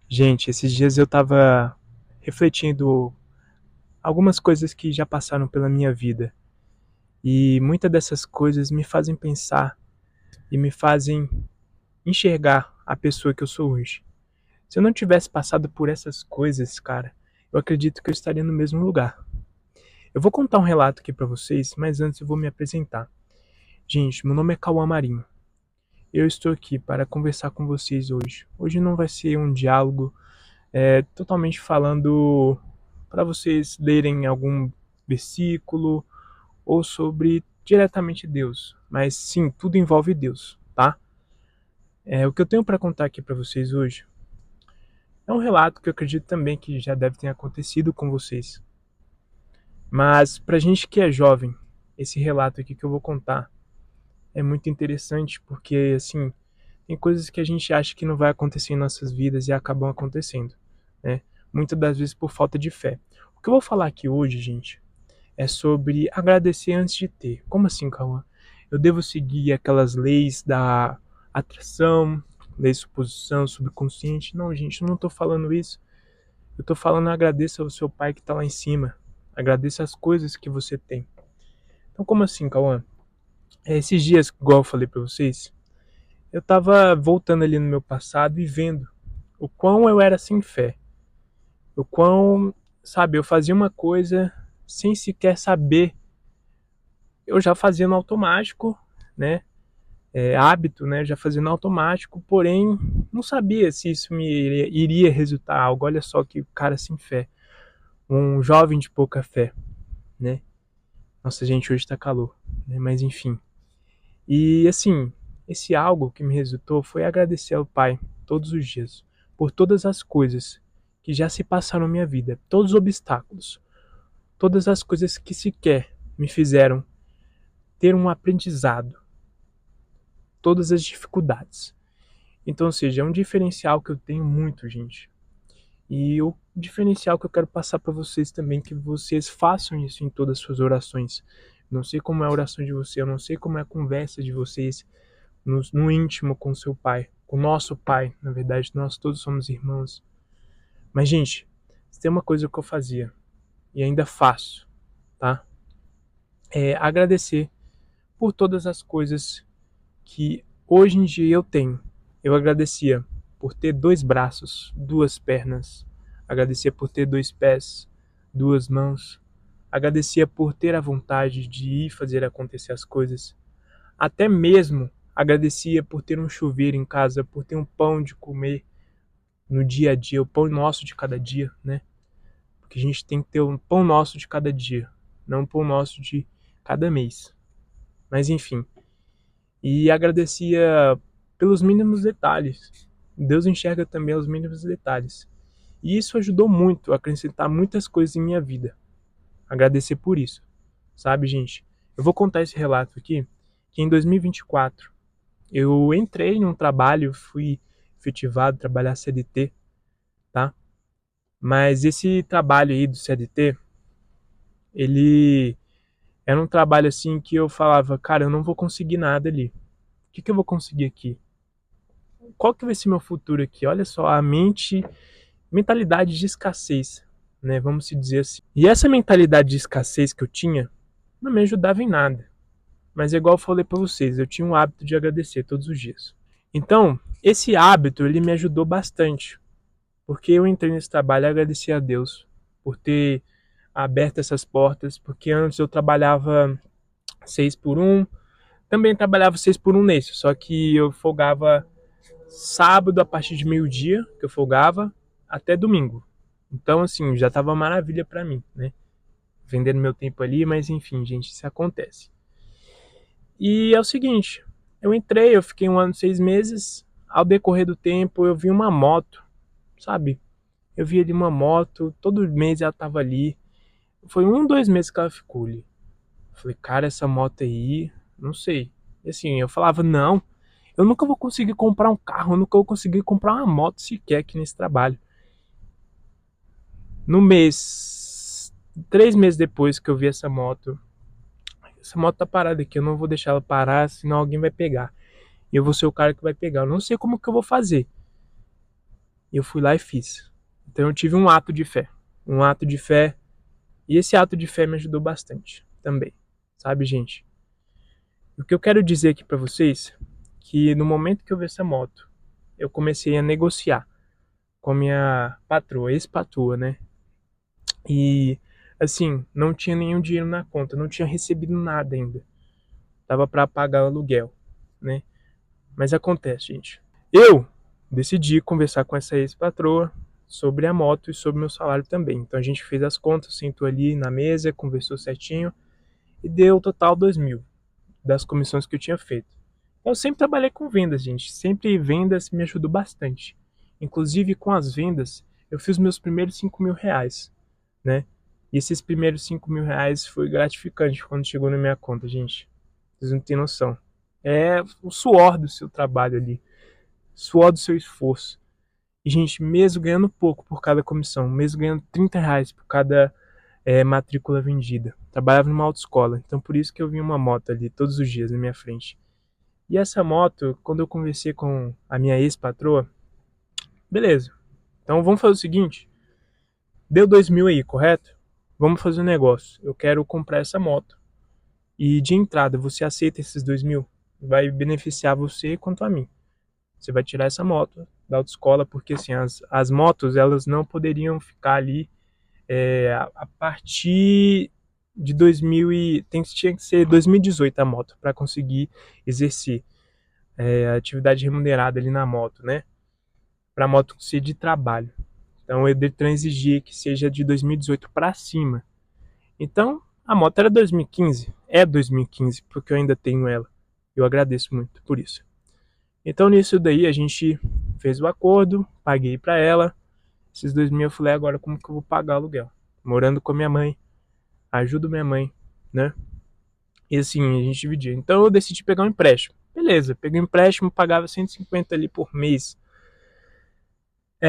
Gente, esses dias eu tava refletindo algumas coisas que já passaram pela minha vida. E muitas dessas coisas me fazem pensar e me fazem enxergar a pessoa que eu sou hoje. Se eu não tivesse passado por essas coisas, cara, eu acredito que eu estaria no mesmo lugar. Eu vou contar um relato aqui pra vocês, mas antes eu vou me apresentar. Gente, meu nome é Cauã Marinho. Eu estou aqui para conversar com vocês hoje. Hoje não vai ser um diálogo totalmente falando para vocês lerem algum versículo ou sobre diretamente Deus, mas sim, tudo envolve Deus, tá? O que eu tenho para contar aqui para vocês hoje é um relato que eu acredito também que já deve ter acontecido com vocês. Mas pra gente que é jovem, esse relato aqui que eu vou contar é muito interessante porque assim, tem coisas que a gente acha que não vai acontecer em nossas vidas e acabam acontecendo, né? Muitas das vezes por falta de fé. O que eu vou falar aqui hoje, gente, é sobre agradecer antes de ter. Como assim, Cauã? Eu devo seguir aquelas leis da atração, lei de suposição, subconsciente? Não, gente, eu não estou falando isso. Eu estou falando agradeça ao seu pai que está lá em cima. Agradeça as coisas que você tem. Então, como assim, Cauã? Esses dias, igual eu falei para vocês, eu estava voltando ali no meu passado e vendo o quão eu era sem fé. O quão, sabe, eu fazia uma coisa sem sequer saber, eu já fazia no automático, né? Hábito, né? Já fazia no automático, porém não sabia se isso me iria resultar algo. Olha só que cara sem fé, um jovem de pouca fé, né? Nossa, gente, hoje tá calor, né? Mas enfim. E assim, esse algo que me resultou foi agradecer ao Pai todos os dias por todas as coisas que já se passaram na minha vida, todos os obstáculos, todas as coisas que sequer me fizeram ter um aprendizado, todas as dificuldades. Então, ou seja, é um diferencial que eu tenho muito, gente. E o diferencial que eu quero passar para vocês também, que vocês façam isso em todas as suas orações. Não sei como é a oração de você, eu não sei como é a conversa de vocês no íntimo com seu pai, com o nosso pai, na verdade, nós todos somos irmãos. Mas, gente, se tem uma coisa que eu fazia, e ainda faço, tá? É agradecer por todas as coisas que hoje em dia eu tenho. Eu agradecia por ter dois braços, duas pernas, agradecia por ter dois pés, duas mãos, agradecia por ter a vontade de ir fazer acontecer as coisas, até mesmo agradecia por ter um chuveiro em casa, por ter um pão de comer no dia a dia, o pão nosso de cada dia, né? Porque a gente tem que ter um pão nosso de cada dia, não um pão nosso de cada mês. Mas enfim, e agradecia pelos mínimos detalhes. Deus enxerga também os mínimos detalhes. E isso ajudou muito a acrescentar muitas coisas em minha vida. Agradecer por isso. Sabe, gente? Eu vou contar esse relato aqui, que em 2024 eu entrei num trabalho, fui efetivado trabalhar CLT, tá? Mas esse trabalho aí do CLT, ele era um trabalho assim que eu falava, cara, eu não vou conseguir nada ali. O que eu vou conseguir aqui? Qual que vai ser meu futuro aqui? Olha só, mentalidade de escassez, né? Vamos se dizer assim. E essa mentalidade de escassez que eu tinha não me ajudava em nada. Mas é igual eu falei para vocês, eu tinha um hábito de agradecer todos os dias. Então, esse hábito ele me ajudou bastante, porque eu entrei nesse trabalho e agradeci a Deus por ter aberto essas portas, porque antes eu trabalhava 6 por 1, também trabalhava 6 por 1 nesse, só que eu folgava sábado a partir de meio-dia, que eu folgava, até domingo. Então, assim, já tava maravilha pra mim, né? Vendendo meu tempo ali, mas enfim, gente, isso acontece. E é o seguinte, eu entrei, eu fiquei 1 ano e 6 meses, ao decorrer do tempo eu vi uma moto, sabe? Eu vi ali uma moto, todo mês ela tava ali. Foi 1, 2 meses que ela ficou ali. Eu falei, cara, essa moto aí, não sei. E assim, eu falava, não, eu nunca vou conseguir comprar um carro, eu nunca vou conseguir comprar uma moto sequer aqui nesse trabalho. No mês, 3 meses depois que eu vi essa moto tá parada aqui, eu não vou deixar ela parar, senão alguém vai pegar. E eu vou ser o cara que vai pegar. Eu não sei como que eu vou fazer. E eu fui lá e fiz. Então eu tive um ato de fé. Um ato de fé. E esse ato de fé me ajudou bastante também. Sabe, gente? O que eu quero dizer aqui pra vocês, que no momento que eu vi essa moto, eu comecei a negociar com a minha patroa, ex-patroa, né? E, assim, não tinha nenhum dinheiro na conta, não tinha recebido nada ainda. Tava pra pagar o aluguel, né? Mas acontece, gente. Eu decidi conversar com essa ex-patroa sobre a moto e sobre meu salário também. Então a gente fez as contas, sentou ali na mesa, conversou certinho e deu o total 2.000 das comissões que eu tinha feito. Eu sempre trabalhei com vendas, gente. Sempre vendas me ajudou bastante. Inclusive com as vendas, eu fiz meus primeiros 5.000 reais, né? E esses primeiros 5.000 reais foi gratificante quando chegou na minha conta, gente. Vocês não têm noção. É o suor do seu trabalho ali, suor do seu esforço. E, gente, mesmo ganhando pouco por cada comissão, mesmo ganhando 30 reais por cada matrícula vendida. Trabalhava numa autoescola, então por isso que eu vi uma moto ali todos os dias na minha frente. E essa moto, quando eu conversei com a minha ex-patroa, beleza, então vamos fazer o seguinte, deu 2.000 aí, correto? Vamos fazer um negócio, eu quero comprar essa moto. E de entrada, você aceita esses 2.000? Vai beneficiar você quanto a mim. Você vai tirar essa moto da autoescola, porque assim, as motos elas não poderiam ficar ali a partir de 2000 tinha que ser 2018 a moto para conseguir exercer a atividade remunerada ali na moto, né? Para a moto ser de trabalho. Então o Detran exigia que seja de 2018 para cima. Então a moto era 2015, é 2015 porque eu ainda tenho ela. Eu agradeço muito por isso. Então nisso daí a gente fez o acordo, paguei para ela. Esses 2.000 eu falei, agora como que eu vou pagar o aluguel? Morando com a minha mãe, ajudo minha mãe, né? E assim, a gente dividia. Então eu decidi pegar um empréstimo. Beleza, peguei um empréstimo, pagava 150 ali por mês.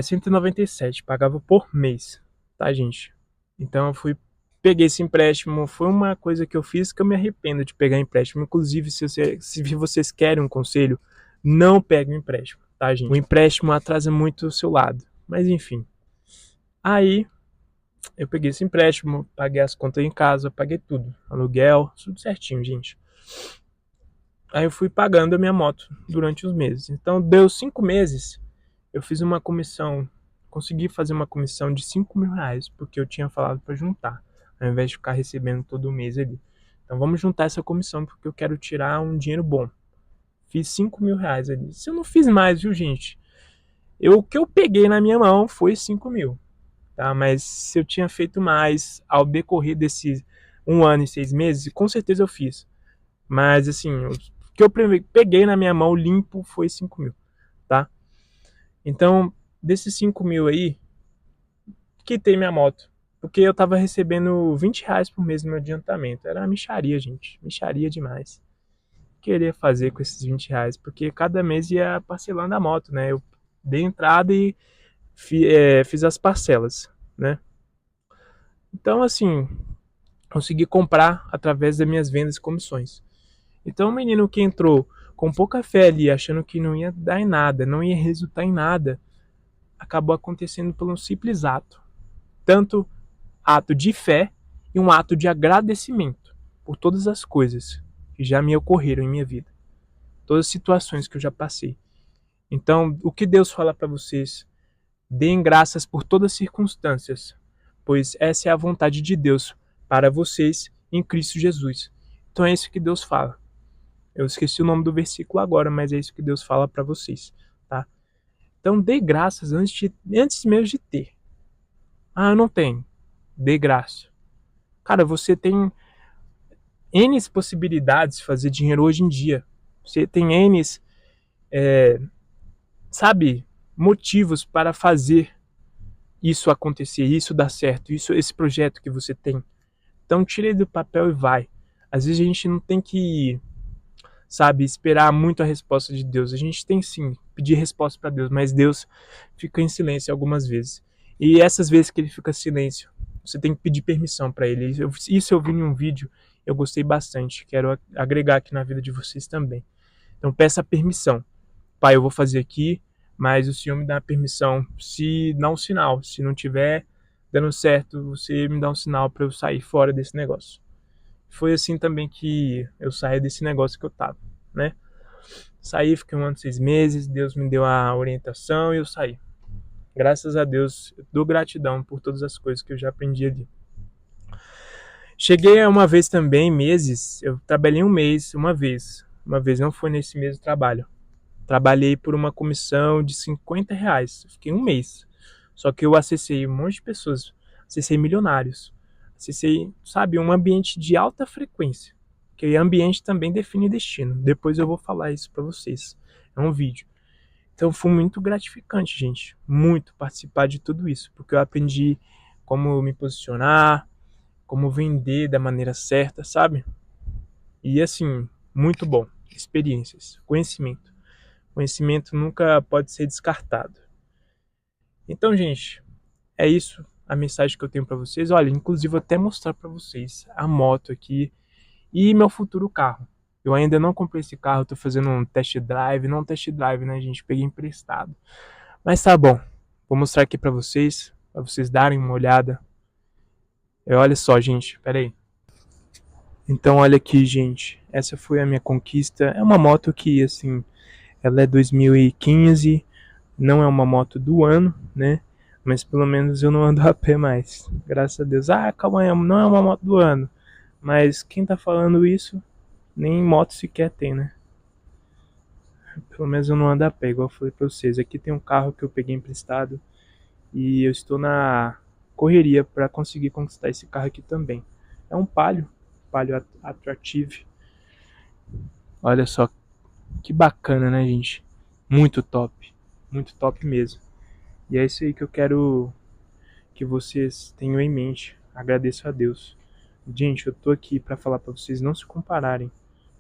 197, pagava por mês, tá, gente? Então eu peguei esse empréstimo, foi uma coisa que eu fiz que eu me arrependo de pegar empréstimo. Inclusive, se vocês querem um conselho, não pegue um empréstimo, tá, gente? O empréstimo atrasa muito o seu lado. Mas enfim. Aí eu peguei esse empréstimo, paguei as contas em casa, paguei tudo. Aluguel, tudo certinho, gente. Aí eu fui pagando a minha moto durante os meses. Então deu 5 meses, eu fiz uma comissão, consegui fazer uma comissão de 5.000 reais, porque eu tinha falado para juntar, ao invés de ficar recebendo todo mês ali. Então vamos juntar essa comissão, porque eu quero tirar um dinheiro bom. Fiz 5.000 reais ali. Se eu não fiz mais, viu, gente? O que eu peguei na minha mão foi 5.000. Tá? Mas se eu tinha feito mais ao decorrer desses 1 ano e 6 meses, com certeza eu fiz. Mas assim, o que eu peguei na minha mão limpo foi 5.000, tá? Então, desses 5.000 aí, quitei minha moto. Porque eu tava recebendo 20 reais por mês no meu adiantamento. Era uma mixaria, gente. Mixaria demais. Queria fazer com esses 20 reais, porque cada mês ia parcelando a moto, né? Eu dei entrada e fiz as parcelas, né? Então, assim, consegui comprar através das minhas vendas e comissões. Então o menino que entrou com pouca fé ali, achando que não ia dar em nada, não ia resultar em nada, acabou acontecendo por um simples ato. Tanto ato de fé e um ato de agradecimento por todas as coisas que já me ocorreram em minha vida. Todas as situações que eu já passei. Então, o que Deus fala para vocês? Deem graças por todas as circunstâncias, pois essa é a vontade de Deus para vocês em Cristo Jesus. Então é isso que Deus fala. Eu esqueci o nome do versículo agora, mas é isso que Deus fala para vocês, tá? Então dê graças antes mesmo de ter. Ah, eu não tenho. Dê graça. Cara, você tem N possibilidades de fazer dinheiro hoje em dia. Você tem N, sabe, motivos para fazer isso acontecer, isso dar certo, esse projeto que você tem. Então tire ele do papel e vai. Às vezes a gente não tem que, sabe, esperar muito a resposta de Deus. A gente tem sim pedir resposta para Deus, mas Deus fica em silêncio algumas vezes. E essas vezes que ele fica em silêncio, você tem que pedir permissão para ele. Isso eu vi em um vídeo, eu gostei bastante. Quero agregar aqui na vida de vocês também. Então peça permissão. Pai, eu vou fazer aqui, mas o Senhor me dá a permissão, se dá um sinal, se não tiver dando certo, você me dá um sinal para eu sair fora desse negócio. Foi assim também que eu saí desse negócio que eu tava, né? Saí, fiquei 1 ano e 6 meses, Deus me deu a orientação e eu saí. Graças a Deus, eu dou gratidão por todas as coisas que eu já aprendi ali. Cheguei uma vez também, meses, eu trabalhei um mês, uma vez não foi nesse mesmo trabalho. Trabalhei por uma comissão de R$ 50, fiquei um mês. Só que eu acessei um monte de pessoas, acessei milionários, acessei, sabe, um ambiente de alta frequência, que ambiente também define destino. Depois eu vou falar isso para vocês, é um vídeo. Então foi muito gratificante, gente, muito participar de tudo isso, porque eu aprendi como me posicionar, como vender da maneira certa, sabe? E assim, muito bom, experiências, conhecimento. Conhecimento nunca pode ser descartado. Então, gente, é isso a mensagem que eu tenho para vocês. Olha, inclusive vou até mostrar para vocês a moto aqui e meu futuro carro. Eu ainda não comprei esse carro, tô fazendo um test drive, não test drive, né, gente? Peguei emprestado. Mas tá bom. Vou mostrar aqui para vocês darem uma olhada. Olha só, gente, pera aí. Então, olha aqui, gente. Essa foi a minha conquista. É uma moto que, assim, ela é 2015, não é uma moto do ano, né? Mas pelo menos eu não ando a pé mais. Graças a Deus. Ah, calma aí, não é uma moto do ano. Mas quem tá falando isso, nem moto sequer tem, né? Pelo menos eu não ando a pé, igual eu falei pra vocês. Aqui tem um carro que eu peguei emprestado e eu estou na correria para conseguir conquistar esse carro aqui também. É um Palio Attractive. Olha só que bacana, né, gente? Muito top mesmo. E é isso aí que eu quero que vocês tenham em mente. Agradeço a Deus. Gente, eu tô aqui para falar para vocês não se compararem.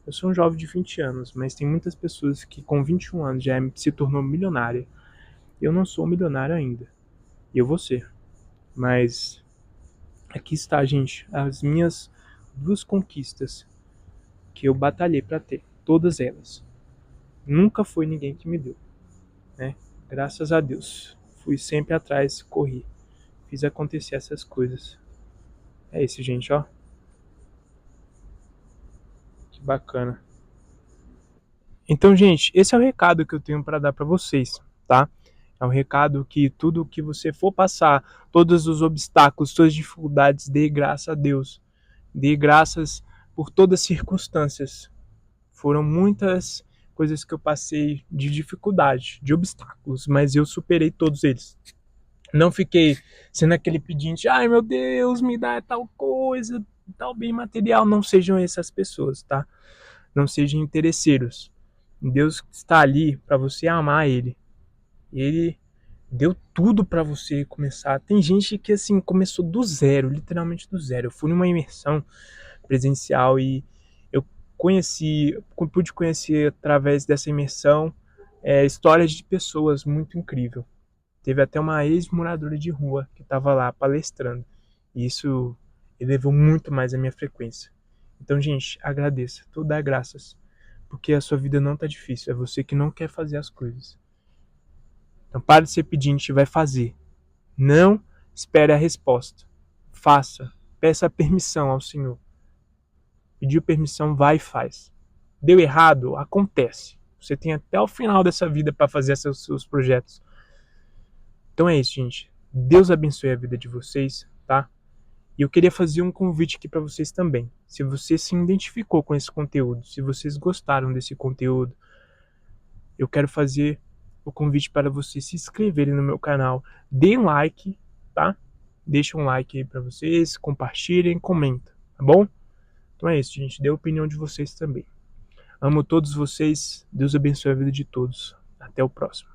Eu sou um jovem de 20 anos, mas tem muitas pessoas que com 21 anos já se tornou milionária. Eu não sou milionário ainda. E eu vou ser. Mas aqui está, gente, as minhas 2 conquistas que eu batalhei para ter, todas elas. Nunca foi ninguém que me deu, né? Graças a Deus. Fui sempre atrás, corri. Fiz acontecer essas coisas. É isso, gente, ó. Que bacana. Então, gente, esse é o recado que eu tenho para dar para vocês, tá? É um recado que tudo que você for passar, todos os obstáculos, todas as dificuldades, dê graças a Deus. Dê graças por todas as circunstâncias. Foram muitas coisas que eu passei de dificuldade, de obstáculos, mas eu superei todos eles. Não fiquei sendo aquele pedinte, ai meu Deus, me dá tal coisa, tal bem material. Não sejam essas pessoas, tá? Não sejam interesseiros. Deus está ali para você amar Ele. Ele deu tudo para você começar. Tem gente que assim começou do zero, literalmente do zero. Eu fui numa imersão presencial e eu pude conhecer através dessa imersão histórias de pessoas muito incríveis. Teve até uma ex-moradora de rua que estava lá palestrando. E isso elevou muito mais a minha frequência. Então, gente, agradeça, tudo dá graças. Porque a sua vida não tá difícil, é você que não quer fazer as coisas. Então, pare de ser pedinte e vai fazer. Não espere a resposta. Faça, peça permissão ao Senhor. Pediu permissão, vai e faz. Deu errado, acontece. Você tem até o final dessa vida para fazer seus projetos. Então é isso, gente. Deus abençoe a vida de vocês, tá? E eu queria fazer um convite aqui para vocês também. Se você se identificou com esse conteúdo, se vocês gostaram desse conteúdo, eu quero fazer o convite para vocês se inscreverem no meu canal. Deem like, tá? Deixa um like aí para vocês, compartilhem, comentem, tá bom? Então é isso, gente. Dê a opinião de vocês também. Amo todos vocês. Deus abençoe a vida de todos. Até o próximo.